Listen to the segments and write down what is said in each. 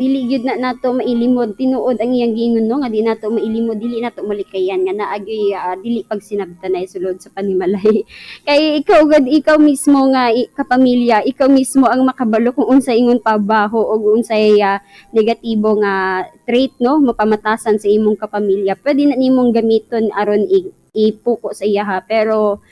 dili gyud na nato mailimod tinuod ang iyang giingon no nga di nato mailimod dili nato malikayan nga naa gyud dili pagsinabtanay sulod sa panimalay. Kay ikaw mismo nga kapamilya, ikaw mismo ang makabalo kung unsay ingon pabaho o unsay negatibo nga trait no mapamatasan sa imong kapamilya. Pwede na nimong gamiton aron ipuko sa iya ha, pero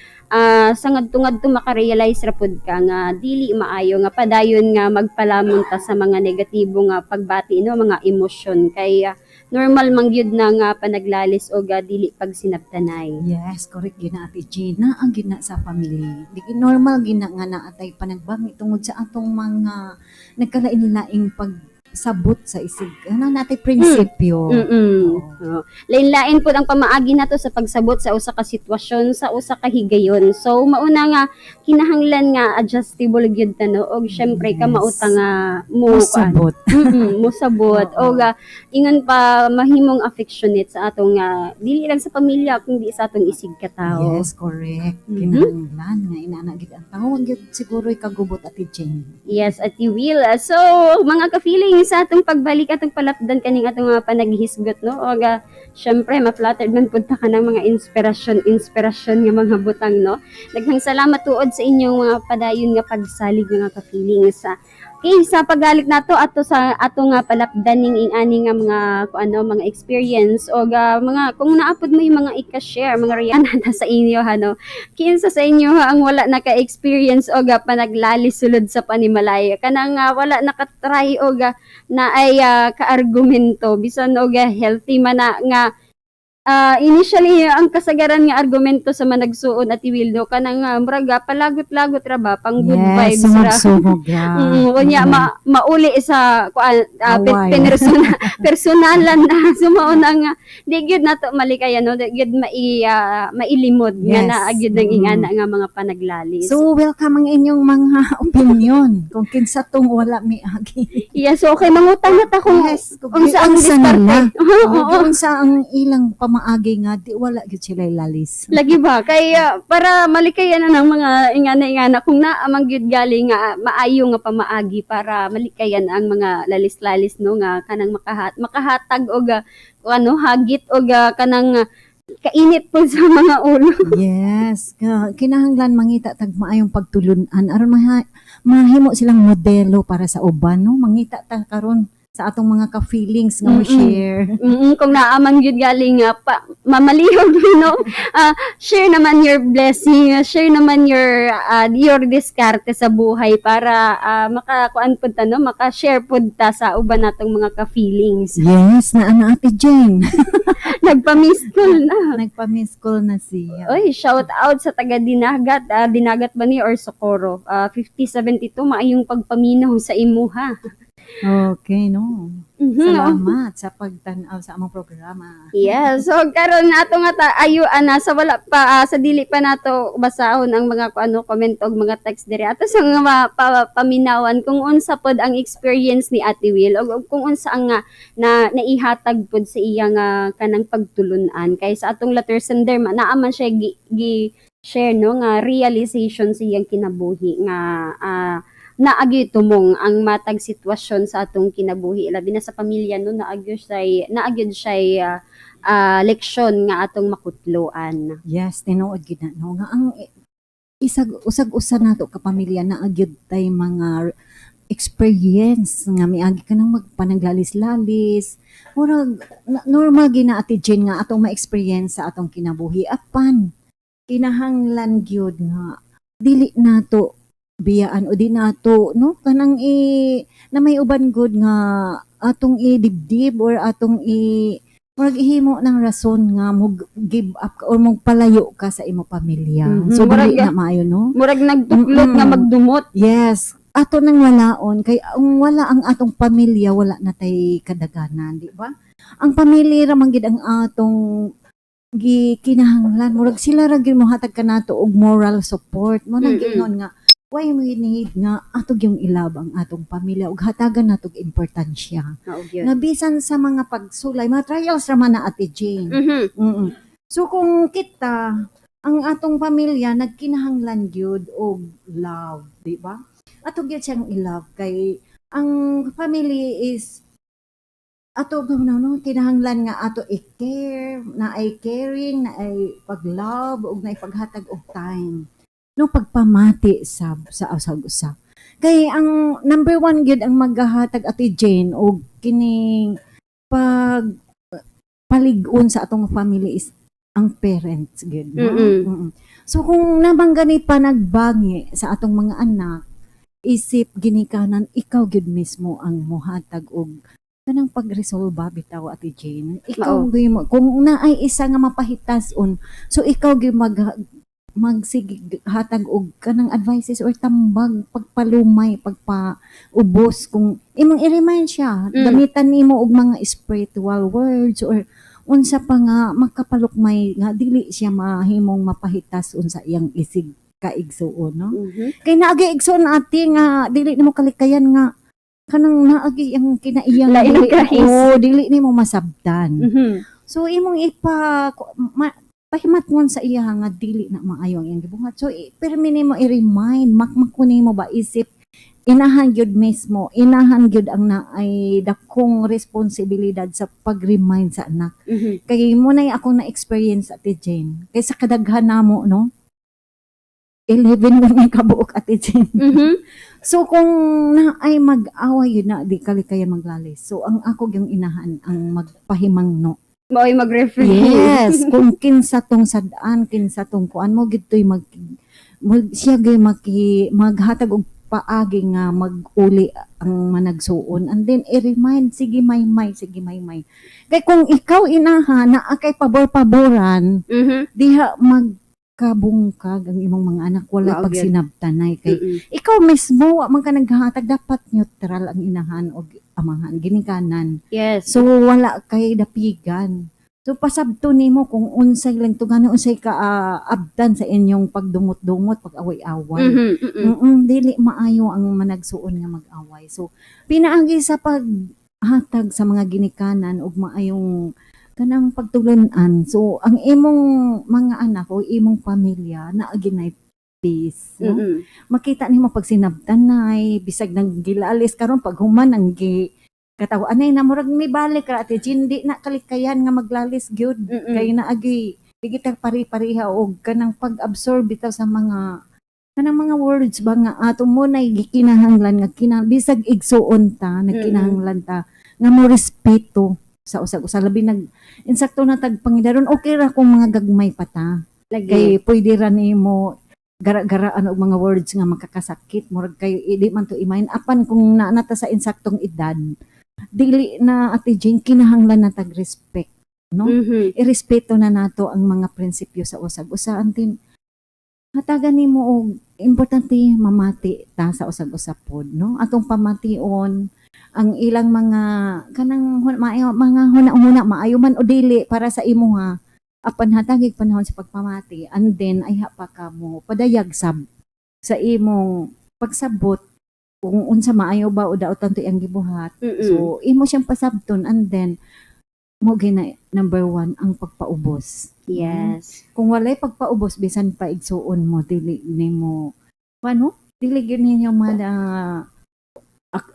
sa ngadto-ngadto maka-realize ra pud ka nga dili maayo nga padayon nga magpalamon ta sa mga negatibo nga pagbati no mga emosyon kay normal man gyud na nga panaglalis o dili pagsinabtanay. Yes, correct gina Ate Gina ang gina sa family. Di normal gina nga naatay panagbangi tungod sa atong mga nagkalain-laing pagsabot sa isig. Ano natin prinsipyo. Oh. Lain-lain po ang pamaagi nato sa pagsabot sa usa ka sitwasyon, sa usa ka higayon. So mauna nga kinahanglan nga adjustable gyud ta no og syempre Yes. kamauta nga Musabot. musabot Oo. og ingon pa mahimong affectionate sa atong dili lang sa pamilya kundi sa atong isig ka tawo. Yes, correct. Mhm. Kinahanglan nga inana gid ang tawag gyud siguro ikagubot Ate Jane. Yes, at you will. So, mga ka-feeling sa atong pagbalik atong palapdan kaning atong mga panaghisgot no og syempre ma-flattered man pud ta ka ng mga inspirasyon nga mga butang no. Daghang salamat tuod sa inyong mga padayon nga pagsalig mga ka-feeling sa sa pagbalik nato ato sa ato nga palapdan ning ani nga mga experience o mga kung naapod mo yung mga i-share mga riyanada sa inyo no. Kinsa sa inyo ang wala naka-experience o panaglalis sulod sa panimalay kanang wala nakatry o na ay ka-argumento bisan og healthy man nga initially ang kasagaran nga argumento sa managsuon at Iwildo kanang murag palagot-lagot ra ba pang good Yes, vibes ra. sumog Kunya mauli sa Away. personalan na sumaon ang di gyud nato malikayan no di gyud mailimod nga Yes. naa gyud ang ingana nga mga panaglalis. So, welcome ang inyong mga opinion. Kung kinsa tong wala mi agi. yes, so okay mangutang na ta kung unsa ang diskarte. Kung sa ang ilang pamaagi nga, di wala gyud sila lalis. Lagi ba? Kaya para malikayan na ng mga ingana-ingana kung naamang gyud galing nga maayo nga pamaagi para malikayan ang mga lalis-lalis no nga kanang makahatag og hagit og kanang kainit po sa mga ulo. Yes, kinahanglan mangita tag maayong pagtulunan aron mahimo silang modelo para sa uban no. Mangita ta karon sa atong mga ka-feelings nga mo share. Kung naaman gyud galing mamalihog no. Share naman your blessing, share naman your diskarte sa buhay para makakuan pud ta no, maka-share pud ta sa uban natong mga ka-feelings. Yes, na Ate Jane. Nagpa-miss call na. Nagpa-miss call na siya. Oy, shout out sa taga Dinagat, Dinagat ba ni or Socorro. 5072 maayong pagpaminaw sa imuha. Okay, no. Mhm, Salamat sa pagtanaw sa among programa. yes, so karon ato nga ayuan na sa wala pa sa dili pa nato basahon ang mga comment og mga text diri ato sa nga paminawan kung unsa pod ang experience ni Ate Will og kung unsa ang naihatag pod sa iya nga kanang pagtulunan kay sa atong letter sender naa man siya gi share no nga realization sa iyang kinabuhi nga naagi tumong ang matag sitwasyon sa atong kinabuhi labi na sa pamilya no naagi siya leksyon nga atong makutloan. Yes, tinuod gid na no nga ang usag-usa nato ka pamilya na agyud tay mga experience nga miagi ka nang magpanaglalis-lalis. Murag normal gina Ate Jane nga atong ma-experience sa atong kinabuhi apan kinahanglan gyud nga dili nato biyaan o di nato no kanang na may uban good nga atong idibdib or atong murag ihimo ng rason nga mo give up ka or mo palayo ka sa imo pamilya. Mhm. So dili Murag- na maayo no. Murag nagtuklot nga magdumot. Yes, ato nang walaon kay ang wala ang atong pamilya wala na tay kadaganan, di ba? Ang pamilya ra man gid ang atong kinahanglan murag sila ra gyud mohatag kanato og moral support mo nang giingon nga why we need nga atog yung ilab ang atong pamilya ug hatagan natog importansya Oo, gyud. nga bisan sa mga pagsulay mga trials ra man na Ate Jane. Mhm. So kung kita ang atong pamilya nagkinahanglan gyud og love, di ba? Ato gyud siyang i-love kay ang family is ato gawin no kinahanglan nga ato i-care, na ay caring, na ay pag-love ug na ay paghatag og time. No pagpamati sa usag-usa. Kay ang number one gyud ang maghahatag Ate Jane og kining pag palig-on sa atong family is ang parents gyud no. Mm-mm. So kung namang gani pa nagbangi sa atong mga anak, isip ginikanan ikaw gyud mismo ang mohatag og kanang pagresolba bitaw Ate Jane. Ikaw Mao. gyud mo kung naay isa nga mapahitas-on, so ikaw gyud magsige hatag og kanang advices or tambag pagpalumay, pagpaubos kung imong i-remind siya, gamitan nimo og mga spiritual words or unsa pa nga makapalukmay nga dili siya mahimong mapahitas unsa iyang isig kaigsuon no. Mhm. Kay naagi igsoon ate nga dili nimo kalikayan nga kanang naagi ang kinaiyang Lain ang kahis. dili nimo masabtan. Mhm. So imong pahimatngon sa iya nga dili na maayo ang iyang gibuhat. So pirmi nimo i-remind makmakuni mo ba isip inahan gyud mismo, inahan gyud ang naay dakong responsibilidad sa pag-remind sa anak. Mhm. Kay mo na akong na-experience Ate Jane. Kay sa kadaghan namo no, 11 lang yung kabuok Ate Jane. Mhm. So kung naay mag-away yun na di kalikayan maglalis. So ang ako yung inahan ang magpahimang no. Mao'y mag-refrain. Yes, kung kinsa tong sadaan, kinsa tong kuan mo gitoy siya gyud maghatag og paagi nga mag-uli ang managsuon and then i-remind sige may kay kung ikaw inaha na akay pabor-paboran Mhm. diha magkabungkag ang imong mga anak wala Mao pag gyud. sinabtanay kay Mm-mm. ikaw mismo wa man ka naghatag dapat neutral ang inahan og amahan ginikanan Yes. so wala kay dapigan. So pasabto nimo kung unsay lang tungano unsay ka abdan sa inyong pagdumot-dumot, pag-away-away. Mhm. Mm-mm. Dili maayo ang managsuon nga mag-away. So pinaagi sa paghatag sa mga ginikanan ug maayong kanang pagtulunan. So ang imong mga anak o imong pamilya naa ginay peace, no? Mm-mm. Makita nimo pag sinabtanay, bisag nang gilalis karon pag human ang katawa anay na murag ni balik ra Ate Jane, di na kalikayan nga maglalis gyud Mm-mm. kay naagi digitag pari-pariha og kanang pag-absorb bitaw sa mga kanang mga words ba nga ato mo na gikinahanglan nga bisag igsuon ta nagkinahanglan ta nga mo respeto sa usag-usa labi insakto na tag Panginoon okay ra kung mga gagmay pa ta Lagi. kay pwede ra nimo gara-garaan og mga words nga makakasakit murag kayo di man to imahin apan kung naanata sa insaktong edad dili na Ate Jane kinahanglan na tag respect no. Mhm. Irespeto na nato ang mga prinsipyo sa usag-usa antin hatagan nimo og importante mamati ta sa usag-usa pod no atong pamation ang ilang mga kanang mga huna-huna maayo man o dili para sa imo ha apan hatagig panahon sa pagpamati and then ay pa ka mo padayag sab sa imong pagsabot kung unsa maayo ba o daotan to iyang gibuhat. Mm-mm. So imo siyang pasabton and then mo gina number 1 ang pagpaubos. Yes. Kung walay pagpaubos bisan pa igsuon mo dili nimo dili gyud ninyo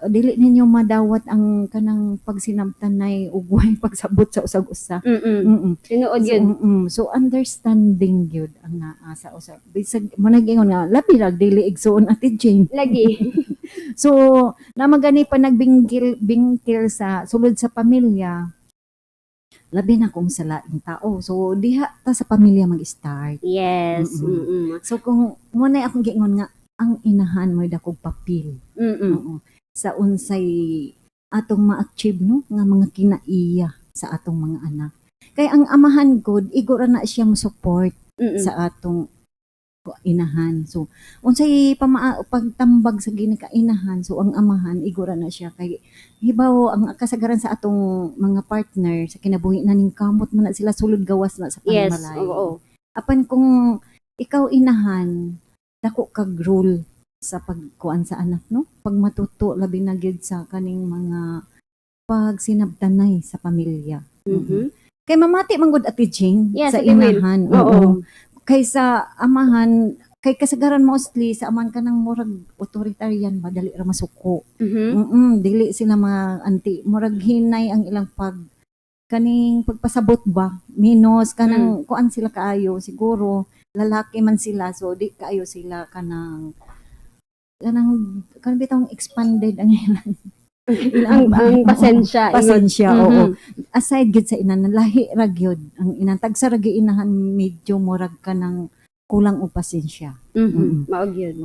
dili ninyo madawat ang kanang pagsinabtanay ug way pagsabot sa usag-usa. Mm-mm. Tinuod yun. So understanding gyud ang naa sa usab. Bisag mo nagingon nga labi ra dili igsuon Ate Jane. Lagi. So namagani pa nagbingkil sa sulod sa pamilya. Labi na kung sa laing tao. So diha ta sa pamilya mag-start. Yes. Mm-mm. Mm-mm. So kung mo na akong giingon nga ang inahan mo dakog papel. Mm-mm. Oo. Sa unsay atong ma-achieve no nga mga kinaiya sa atong mga anak. Kay ang amahan gud igora na siya mo support Mm-mm. sa atong inahan. So unsay pagtambag sa ginikainahan so ang amahan igora na siya kay hibaw ang kasagaran sa atong mga partner sa kinabuhi na ning kamot man na sila sulod gawas na sa Yes. panimalay. Oo. Apan kung ikaw inahan dako kag rule sa pagkuan sa anak no pag matuto labi na gyud sa kaning mga pagsinabtanay sa pamilya. Mhm. Kay mamati man gud Ate Jane Yes, sa Ate Will. inahan. Oo. Kaysa amahan kay kasagaran mostly sa aman ka ng murag authoritarian ba dali ra masuko. Mhm. Dili sila mga anti murag hinay ang ilang kaning pagpasabot ba minus kanang kuan sila kaayo siguro lalaki man sila so di kaayo sila kanang bitong expanded ang Ang pasensya, pasensya, ingon. oo. Mhm. Aside gid sa inan lahi ra gyud ang inan tagsa ra gyud inahan medyo murag ka ng kulang og pasensya. Mhm. Mao gyud.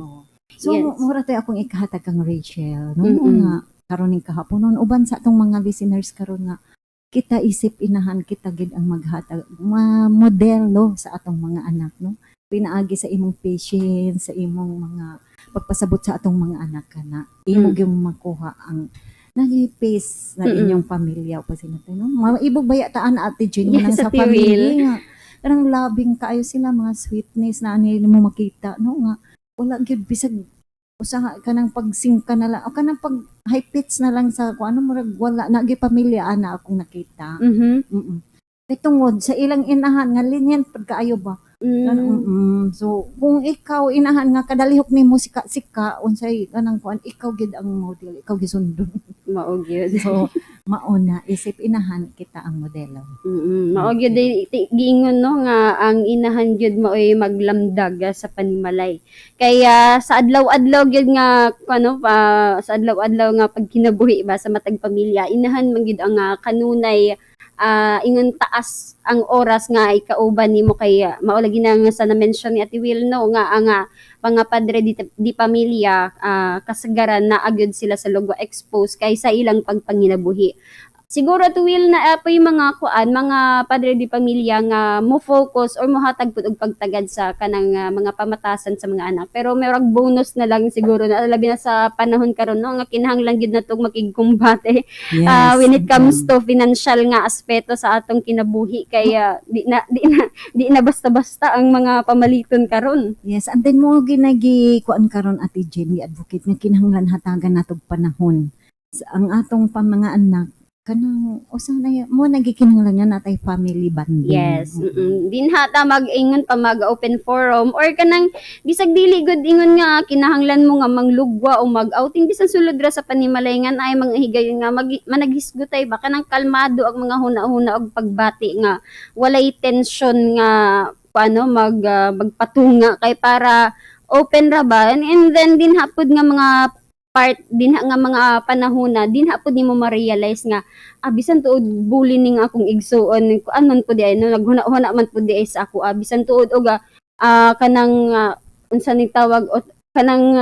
So Yes. mura tay akong ikahatag kang Rachel no Mm-mm. nga karon ning kahaponon uban sa atong mga listeners karon nga kita isip inahan kita gid ang maghatag modelo sa atong mga anak no pinaagi sa imong patience sa imong mga pagpasabot sa atong mga anak kana imo gyud makuha ang nag-pace na Mm-mm. inyong pamilya pa sinabi no maibog bayataan ate Jean Yes, nang sa sa Tiwil. pamilya nga kanang labing kaayo sila mga sweetness na ani mo makita no nga wala gyud bisag usa kanang pagsingka na lang o kanang pag high pitch na lang sa kung ano murag wala na gyud pamilya ana akong nakita. Mhm. Kay tungod sa ilang inahan nga linyan pagkaayo ba. So kung ikaw inahan nga kadalihok nimo sika unsay kanang kuan ikaw gid ang model ikaw gisundon. Mao gyud. So mauna isip inahan kita ang modelo. Mao gyud giingon no nga ang inahan gyud maoy maglamdag sa panimalay. Kaya sa adlaw-adlaw gyud nga ano sa adlaw-adlaw nga pagkinabuhi ba sa matag pamilya, inahan man gyud ang kanunay ingon taas ang oras nga ikauban nimo kay mao lagi na nga sa na-mention ni Ate Will no nga ang mga padre di pamilya kasagaran na agyud sila sa lugo expose kay sa ilang pagpanginabuhi. Siguro to will na apoy mga mga padre di pamilya nga mo focus or mohatag pud og pagtagad sa kanang mga pamatasan sa mga anak. Pero merong bonus na lang siguro na labi na sa panahon karon no nga kinahanglan gid natong makigkumbate Yes. when it comes to financial nga aspeto sa atong kinabuhi kaya di na basta-basta ang mga pamaliton karon. Yes, and then mo ginagi kuan karon Ate Jenny advocate nga kinahanglan hatagan natog panahon ang atong mga anak kanang usa na mo nagikinahanglan nga natay family bonding. Yes. Dinha ta mag-ingon pa mag-open forum or kanang bisag dili gud ingon nga kinahanglan mo nga manglugwa o mag-outing bisan sulod ra sa panimalingan ay mga higayon nga managhisgutay ba kanang kalmado ang mga huna-huna og pagbati nga walay tension nga paano magpatunga kay para open ra ba and then din hapud nga mga part din nga mga panahona din hapud nimo ma-realize nga bisan tuod bully ning akong igsuon kuan man pud ay no naghuna-huna man pud ay sa ako bisan tuod og kanang unsa ni tawag kanang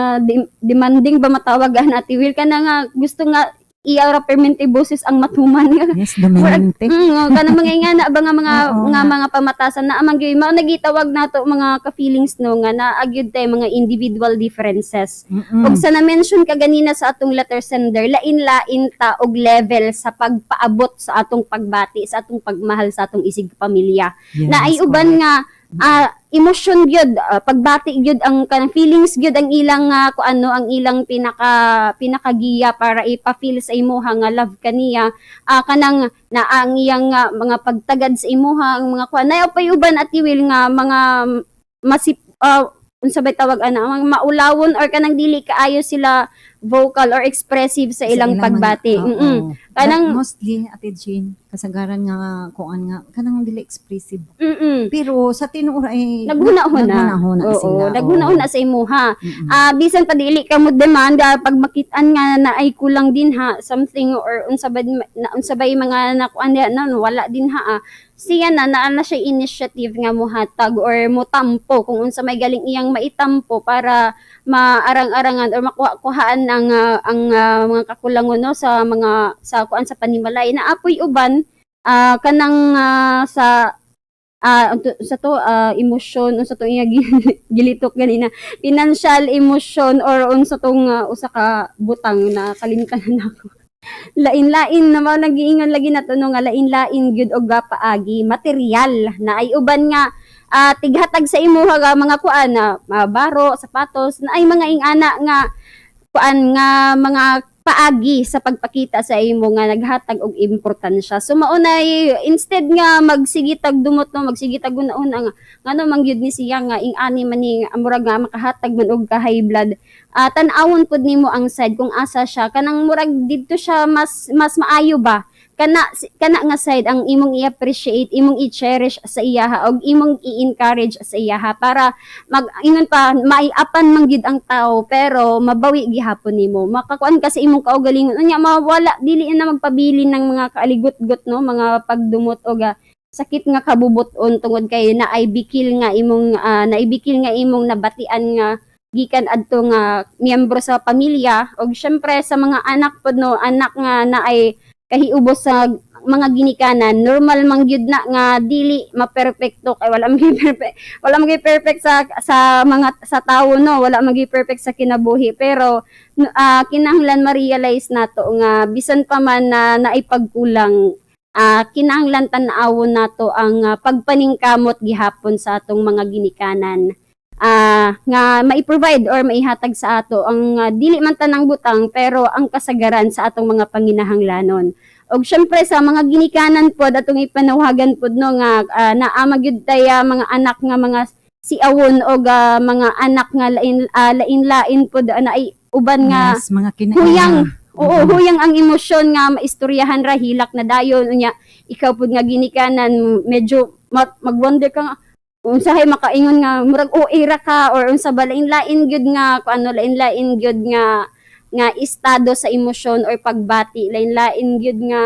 demanding ba matawag Ate Will kanang gusto nga iya permanente boses ang matuman nga Yes, dominante. kanang mga ingana ba nga Oo mga nga. mga pamatasan na amang gyud mao nagitawag nato mga ka-feelings no nga naagyud tay mga individual differences. Og sa na-mention ka ganina sa atong letter sender, lain-lain ta og level sa pagpaabot sa atong pagbati, sa atong pagmahal sa atong isig pamilya. Yes, Na ay uban nga emotion gyud, pagbati gyud ang kanang feelings gyud ang ilang ang ilang pinakagiya para ipa-feel sa imuha nga love kaniya. Kanang na ang iyang mga pagtagad sa imuha ang mga kuan. Nay pay uban Ate Will nga mga unsa bay tawag mga maulawon or kanang dili kaayo sila vocal or expressive sa ilang pagbati. Kanang mostly Ate Jean kasagaran nga kuan nga kanang dili expressive. Pero sa tinuod ay naghuna-huna sila. naghuna-huna sa imuha. Bisan pa dili ka mo demand pag makitaan nga na ay kulang din something or unsa bay mga nakuan wala din siya na siya initiative nga mohatag or motampo kung unsa may galing iyang maitampo para maarang-arangan or makuha-kuhaan ang mga kakulangon no sa mga sa kuan sa panimalay na apoy uban kanang sa emosyon unsa to iya gilitok ganina financial emotion or unsa tong usa ka butang na kalimtanan ako lain-lain na mga nag-iingon lagi na to nga lain-lain gyud og paagi material na ay uban nga tighatag sa imuha nga mga kuan baro sapatos na ay mga ingana nga kuan nga mga paagi sa pagpakita sa imo nga naghatag og importansya. So maunay instead nga magsigitag dumot no, magsigitag una-una nga ngano man gyud ni siya nga ing-ani man ni murag nga makahatag man og ka high blood. Tan-awon pud nimo ang side kung asa siya kanang murag didto siya mas maayo ba kana nga side ang imong i-appreciate, imong i-cherish sa iyaha og imong i-encourage sa iyaha para ingon pa maiapan man gyud ang tao pero mabawi gihapon nimo. Makakuan ka sa imong kaugalingon unya mawala dili na magpabili ng mga kaaligot-got no, mga pagdumot og sakit nga kabubuton tungod kay naibikil nga imong nabatian nga gikan adto nga miyembro sa pamilya og syempre sa mga anak pod no, anak nga naay kahiubos sa mga ginikanan normal man gyud na nga dili maperpekto kay wala maging perfect sa mga sa tawo no, wala maging perfect sa kinabuhi pero kinahanglan ma-realize nato nga bisan pa man na naipagkulang kinahanglan tan-awon nato ang pagpaningkamot gihapon sa atong mga ginikanan nga mai-provide or maihatag sa ato ang dili man tanang butang pero ang kasagaran sa atong mga panginahanglanon. Og syempre sa mga ginikanan pod atong ipanuhagan pod no nga naa gyud taya mga anak nga mga siawon og mga anak nga lain-lain pod naay uban nga Yes, mga huyang. Oo, huyang ang emosyon nga maistoryahan ra hilak na dayon unya ikaw pod nga ginikanan medyo mag-wonder ka nga unsahay makaingon nga murag era ka or unsa ba lain-lain gyud nga kuano lain-lain gyud nga estado sa emosyon or pagbati lain-lain gyud nga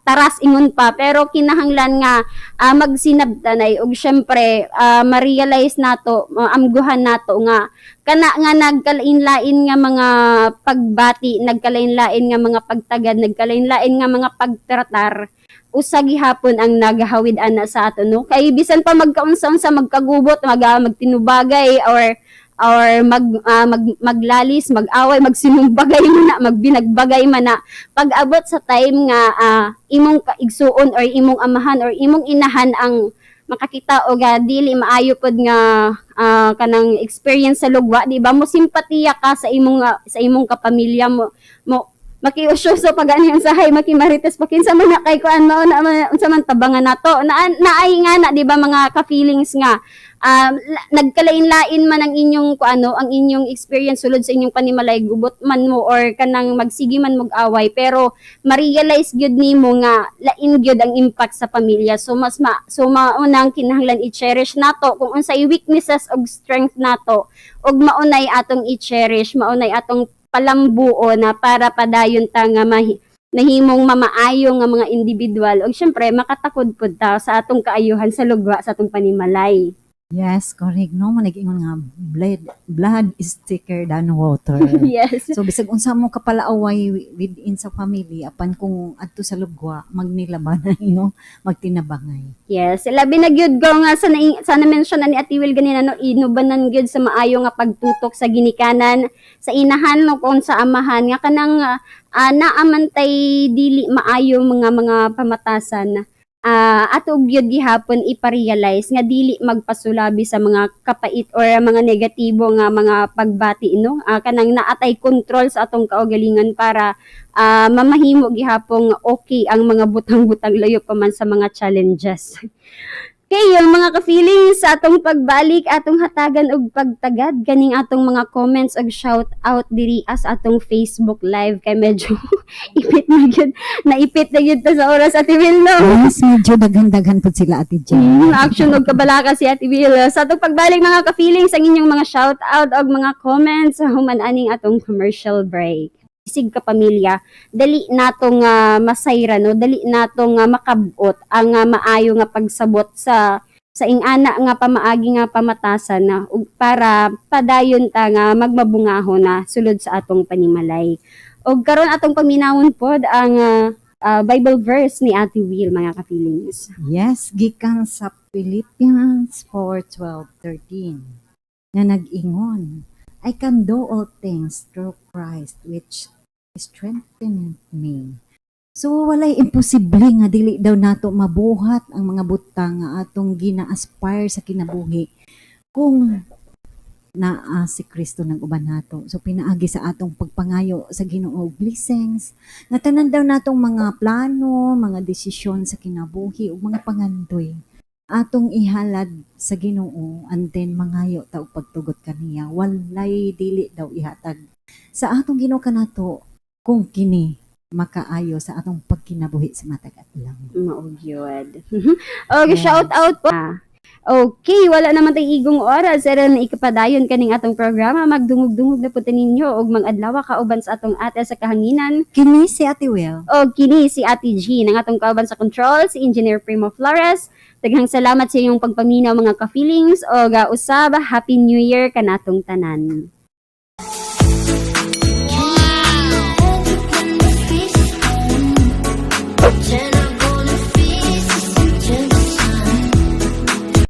taras ingon pa pero kinahanglan nga magsinabtanay og syempre ma-realize nato maamguhan nato nga kana nga nagkalain-lain nga mga pagbati nagkalain-lain nga mga pagtagad nagkalain-lain nga mga pagtratar usa gihapon ang nagahawid ana sa ato no kay bisan pa magkaunsa-unsa magkagubot magtinubagay or maglalis mag-away magsinumbagay man na magbinagbagay man na pag-abot sa time nga imong kaigsuon or imong amahan or imong inahan ang makakita og dili maayo pod nga kanang experience sa lugwa di ba mo simpatiya ka sa imong kapamilya mo makiusyoso pag ano yung sahay makimarites pakinsa man na kay kuan mao na unsa man tabangan nato naay nga na di ba mga ka-feelings nga nagkalain-lain man ang inyong ang inyong experience sulod sa inyong panimalay gubot man mo or kanang magsigi man mag-away pero ma-realize gyud nimo nga lain gyud ang impact sa pamilya so maunang kinahanglan i-cherish nato kung unsay weaknesses og strength nato og maunay atong i-cherish maunay atong palambuo na para padayon ta nga nahimong mamaayo nga mga individual og syempre makatakod pud ta sa atong kaayuhan sa lugwa sa atong panimalay. Yes, correct. No, manigingon nga blood is thicker than water. Yes. So bisag unsa mo kapalaaway within sa family apan kung adto sa lugwa magnilabanay no, magtinabangay. Yes, labi na gyud ko nga sa na-mention na ni Ate Will ganina no inubanan gyud sa maayo nga pagtutok sa ginikanan sa inahan no kon sa amahan nga kanang naamantay dili maayo mga pamatasan. Ato gyud gihapon ipa-realize nga dili magpasulabi sa mga kapait or mga negatibo nga mga pagbati no kanang naatay control sa atong kaugalingon para mamahimo gihapon okay ang mga butang-butang layo pa man sa mga challenges. Okay, yung mga ka-feelings sa atong pagbalik, atong hatagan og pagtagad, ganing atong mga comments og shout out diri as atong Facebook live kay medyo naipit na gyud ta sa oras Ate Will no. Yes, medyo daghan-daghan po sila Ate Jen. Action og kabalaka si Ate Will. Sa atong pagbalik mga ka-feelings ang inyong mga shout out og mga comments human aning atong commercial break. Isig ka pamilya, dali natong masayra no, dali natong makabot ang maayo nga pagsabot sa ingana nga pamaagi nga pamatasan na para padayon ta nga magmabungahon na sulod sa atong panimalay. Og karon atong paminawon pod ang Bible verse ni Ate Will mga ka-feelings. Yes, gikan sa Philippians 4:12-13 na nag-ingon, I can do all things through Christ which strengtheneth me. So walay imposible nga dili daw nato mabuhat ang mga butang nga atong gina-aspire sa kinabuhi kung na si Kristo nag-uban nato. So pinaagi sa atong pagpangayo sa Ginoo blessings. Nga tanan daw natong mga plano, mga desisyon sa kinabuhi ug mga pangandoy atong ihalad sa Ginoo and then mangayo ta og pagtugot kaniya. Walay dili daw ihatag sa atong Ginoo kanato kung kini makaayo sa atong pagkinabuhi sa matag adlaw. Maugyod. Okay, Yes. shout out po. Okay, wala naman tay igong oras era na ikapadayon kaning atong programa magdungog-dungog na puti ninyo og mag-adlaw kauban sa atong ate sa kahanginan. Kini si Ate Will. O kini si Ate G ng atong kauban sa control si Engineer Primo Flores. Daghang salamat sa inyong pagpaminaw mga ka-feelings o usab happy new year kanatong tanan.